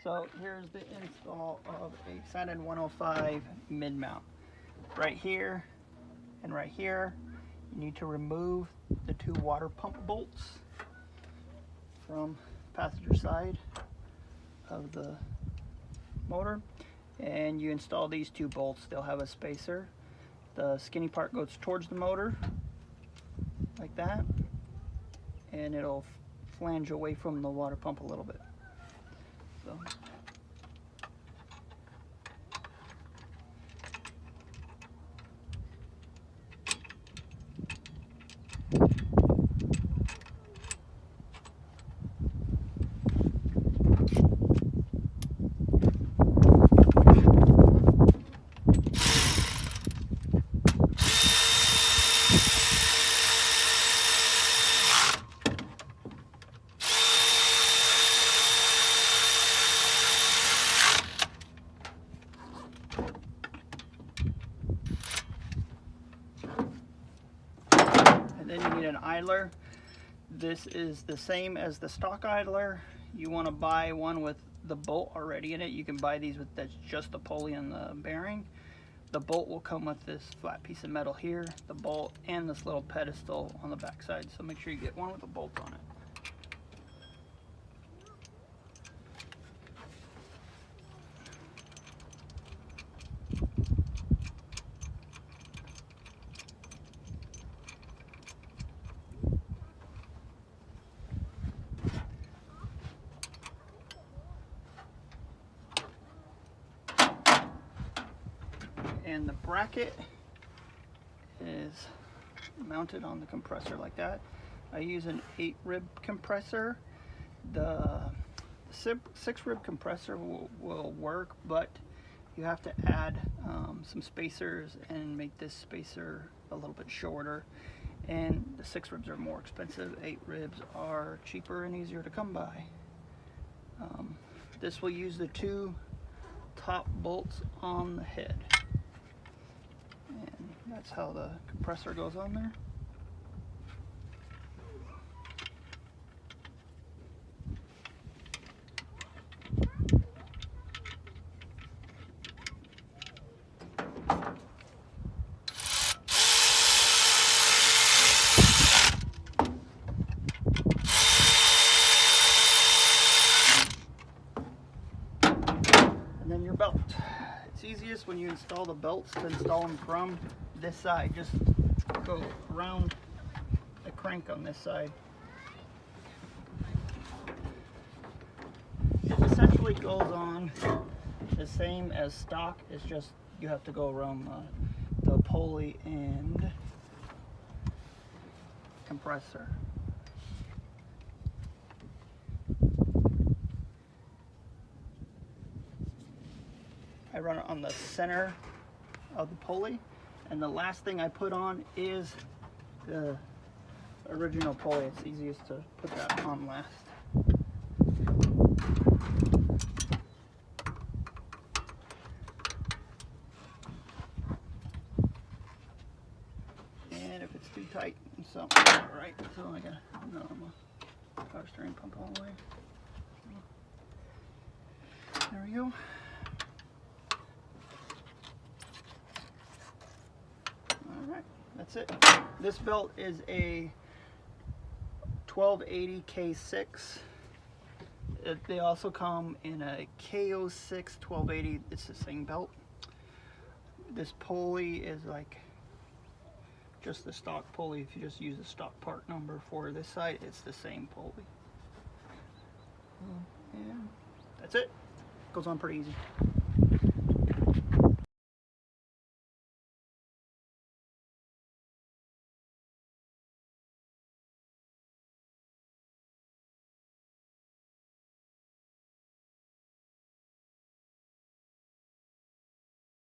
So here's the install of a Sanden 105 mid-mount. Right here and right here, you need to remove the two water pump bolts from the passenger side of the motor, and you install these two bolts. They'll have a spacer. The skinny part goes towards the motor like that, and it'll flange away from the water pump a little bit. So then you need an idler. This is the same as the stock idler. You want to buy one with the bolt already in it. You can buy these with just the pulley and the bearing. The bolt will come with this flat piece of metal here, the bolt, and this little pedestal on the back side. So make sure you get one with a bolt on it. And the bracket is mounted on the compressor like that. I use an 8-rib compressor. The 6-rib compressor will work, but you have to add some spacers and make this spacer a little bit shorter. And the 6 ribs are more expensive. 8 ribs are cheaper and easier to come by. This will use the two top bolts on the head. And that's how the compressor goes on there. And then your belt. It's easiest when you install the belts to install them from this side. Just go around the crank on this side. It essentially goes on the same as stock. It's just you have to go around the pulley and compressor. I run it on the center of the pulley, and the last thing I put on is the original pulley. It's easiest to put that on last. And if it's too tight, so alright, so I got a power steering pump all the way. There we go. Alright, that's it. This belt is a 1280 K6. They also come in a KO6 1280. It's the same belt. This pulley is like just the stock pulley. If you just use the stock part number for this side, it's the same pulley. And that's it. Goes on pretty easy.